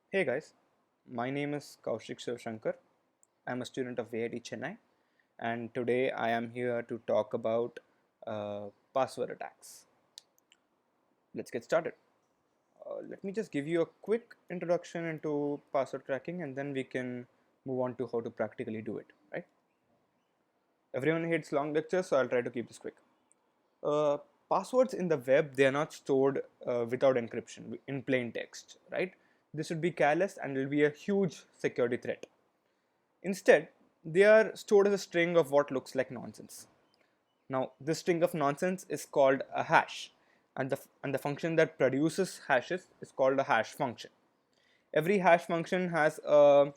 Hey guys, my name is Kaushik Shivshankar. I'm a student of VIT Chennai, and today I am here to talk about password attacks. Let's get started. Let me just give you a quick introduction into password cracking, and then we can move on to how to practically do it. Right? Everyone hates long lectures, so I'll try to keep this quick. Uh, Passwords in the web, they are not stored without encryption in plain text, right? This would be careless and will be a huge security threat. Instead, they are stored as a string of what looks like nonsense. Now, this string of nonsense is called a hash, and the function that produces hashes is called a hash function. Every hash function has a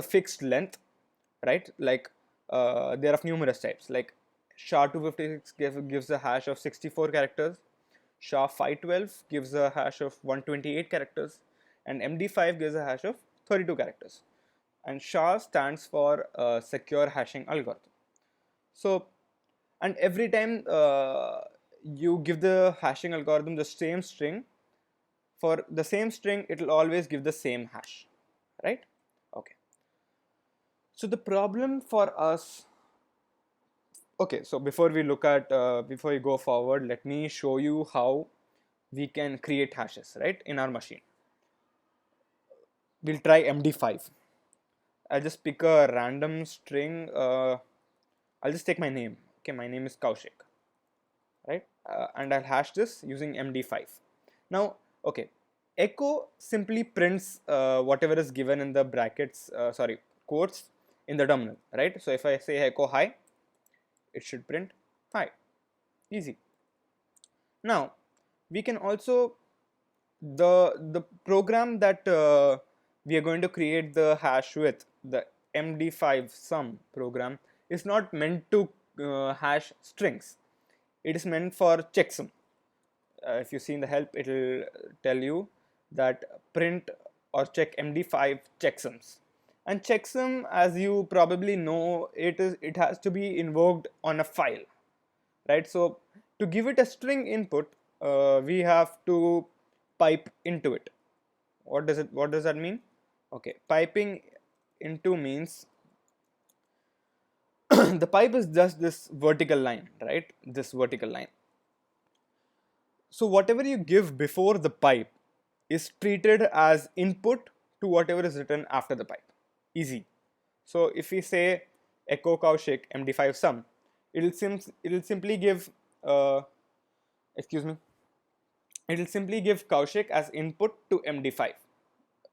fixed length, right? Like there are numerous types. Like SHA-256 gives a hash of 64 characters, SHA-512 gives a hash of 128 characters, and MD5 gives a hash of 32 characters. And SHA stands for secure hashing algorithm. So, and every time you give the hashing algorithm the same string, for the same string, it will always give the same hash, right? Okay. So the problem for us, okay, so before we go forward, let me show you how we can create hashes, right, in our machine. We'll try MD5. I'll just pick a random string. I'll just take my name. Okay, my name is Kaushik, right? And I'll hash this using MD5. Now, okay, echo simply prints whatever is given in the brackets, quotes in the terminal, right? So if I say echo hi, it should print hi. Easy. Now, we can also the program that we are going to create the hash with, the MD5 sum program, is not meant to hash strings. It is meant for checksum. If you see in the help, it will tell you that print or check MD5 checksums. And checksum, as you probably know, it has to be invoked on a file, right? So to give it a string input, we have to pipe into it. What does that mean? Okay, piping into means the pipe is just this vertical line, right? This vertical line. So whatever you give before the pipe is treated as input to whatever is written after the pipe. Easy. So if we say echo Kaushik MD5 sum, it'll simply give excuse me, it'll simply give Kaushik as input to MD5,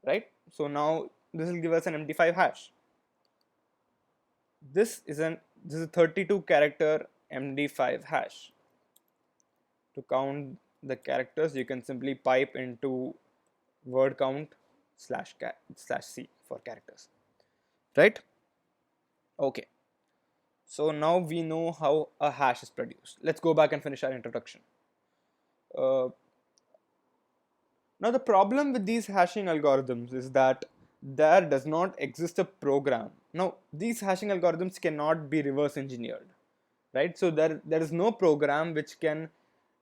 right? So now this will give us an MD5 hash. This is a 32 character MD5 hash. To count the characters, you can simply pipe into word count slash c for characters, right? Okay. So now we know how a hash is produced. Let's go back and finish our introduction. Uh, Now the problem with these hashing algorithms is that there does not exist a program. Now these hashing algorithms cannot be reverse engineered, right? So there is no program which can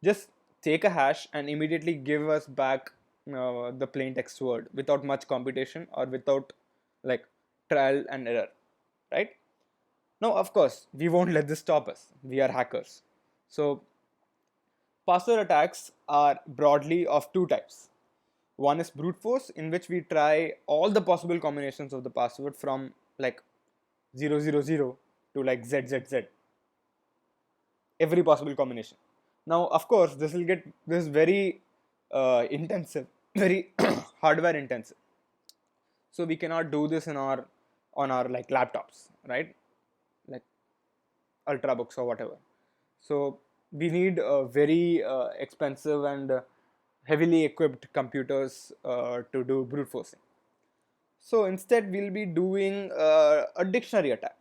just take a hash and immediately give us back the plain text word without much computation or without like trial and error, right? Now of course we won't let this stop us. We are hackers. So password attacks are broadly of two types. One is brute force, in which we try all the possible combinations of the password from like 000 to like ZZZ, every possible combination. Now, of course, this is very intensive, very hardware intensive. So we cannot do this in our on our like laptops, right? Like ultrabooks or whatever. So we need very expensive and heavily equipped computers to do brute forcing. So instead, we'll be doing a dictionary attack.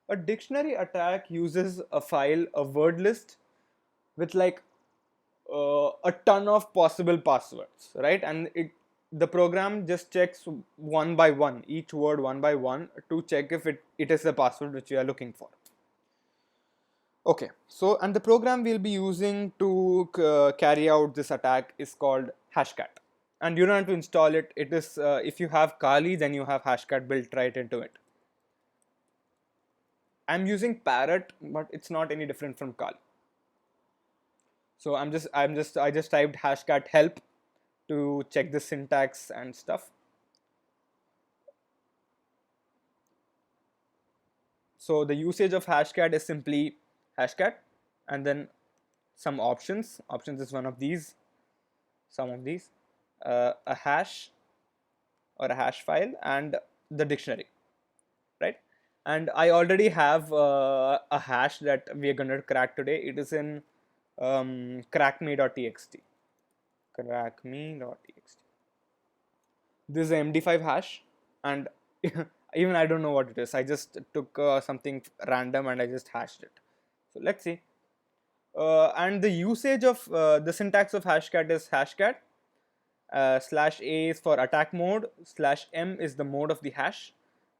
A dictionary attack uses a file, a word list with like a ton of possible passwords, right? And the program just checks one by one, each word one by one, to check if it is the password which you are looking for. Okay, so and the program we'll be using to carry out this attack is called Hashcat. and you don't have to install it. It is if you have Kali, then you have Hashcat built right into it. I'm using Parrot, but it's not any different from Kali. So I just typed Hashcat help to check the syntax and stuff. So the usage of Hashcat is simply Hashcat and then some options. Options is one of these, some of these, a hash or a hash file and the dictionary, right? And I already have a hash that we are going to crack today. It is in crackme.txt. Crackme.txt. This is a MD5 hash, and even I don't know what it is. I just took something random and I just hashed it. So let's see. And the usage of the syntax of Hashcat is Hashcat. /A is for attack mode, /M is the mode of the hash,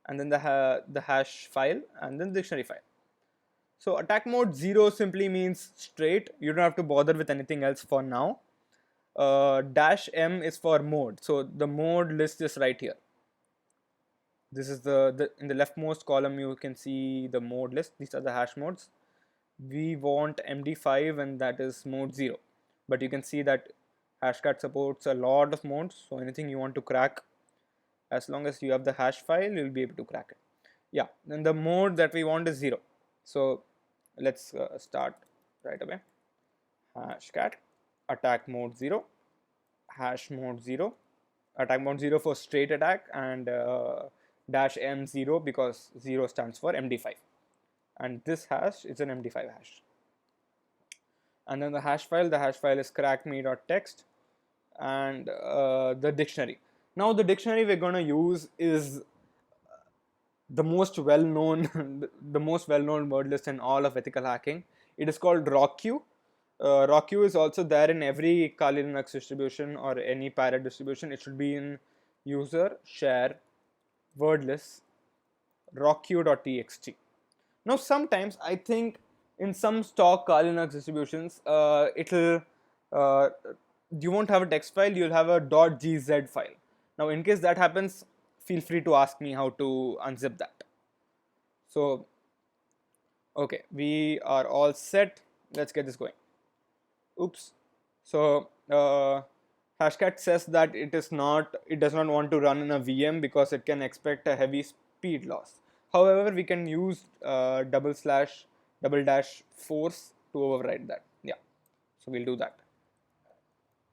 and then the hash file, and then the dictionary file. So attack mode 0 simply means straight. You don't have to bother with anything else for now. -M is for mode. So the mode list is right here. This is the in the leftmost column you can see the mode list. These are the hash modes. We want MD5 and that is mode 0. But you can see that Hashcat supports a lot of modes. So anything you want to crack, as long as you have the hash file, you'll be able to crack it. Yeah, then the mode that we want is 0. So let's start right away. Hashcat attack mode 0, hash mode 0, attack mode 0 for straight attack, and -M0 because 0 stands for MD5. And this hash is an MD5 hash. And then the hash file is crackme.txt, and the dictionary. Now the dictionary we're going to use is the most well-known the most well-known word list in all of ethical hacking. It is called ROCQ. ROCQ is also there in every Kali Linux distribution or any Parrot distribution. It should be in user share word list ROCQ.txt. Now sometimes I think in some stock Kali Linux distributions, you won't have a text file, you'll have a .gz file. Now in case that happens, feel free to ask me how to unzip that. So okay, we are all set. Let's get this going. Oops. So Hashcat says that it does not want to run in a VM because it can expect a heavy speed loss. However, we can use /force to override that. Yeah, so we'll do that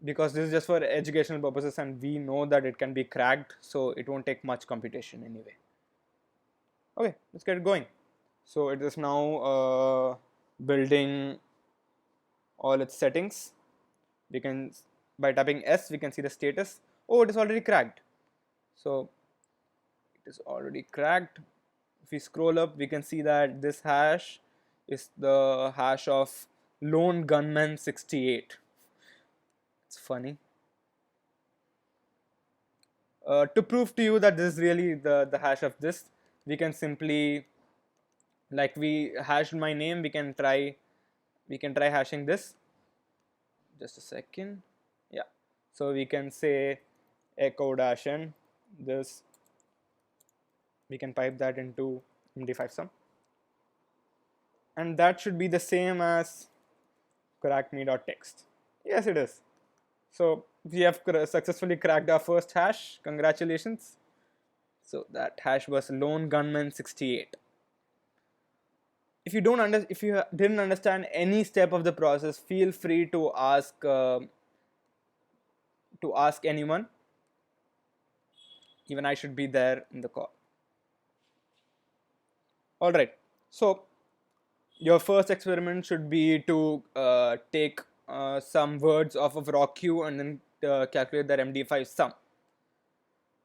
because this is just for educational purposes and we know that it can be cracked, so it won't take much computation anyway. Okay, let's get it going. So it is now building all its settings. We can, by tapping S, we can see the status. Oh, it is already cracked. So it is already cracked. If we scroll up, we can see that this hash is the hash of Lone Gunman 68. It's funny. To prove to you that this is really the hash of this, we can simply, like we hashed my name, we can try hashing this. Just a second. Yeah. So we can say echo -n this. We can pipe that into MD5 sum. And that should be the same as crackme.txt. Yes, it is. So we have successfully cracked our first hash. Congratulations. So that hash was Lone Gunman 68. If you didn't understand any step of the process, feel free to ask anyone. Even I should be there in the call. All right. So your first experiment should be to take some words off of ROCQ and then calculate their MD5 sum.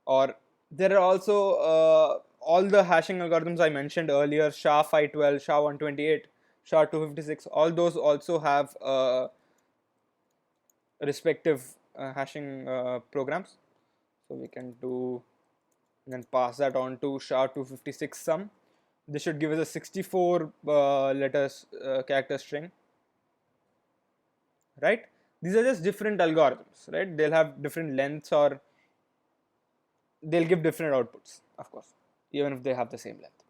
Or there are also all the hashing algorithms I mentioned earlier, SHA-512, SHA-128, SHA-256, all those also have respective hashing programs. So we can do and then pass that on to SHA-256 sum. This should give us a 64 letters character string, right? These are just different algorithms, right? They'll have different lengths, or they'll give different outputs, of course, even if they have the same length.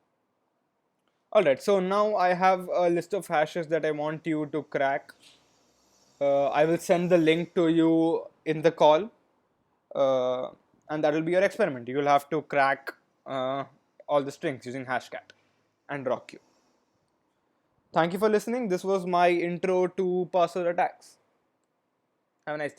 Alright, so now I have a list of hashes that I want you to crack. I will send the link to you in the call, and that will be your experiment. You will have to crack all the strings using Hashcat and RockQ. Thank you for listening. This was my intro to password attacks. Have a nice day.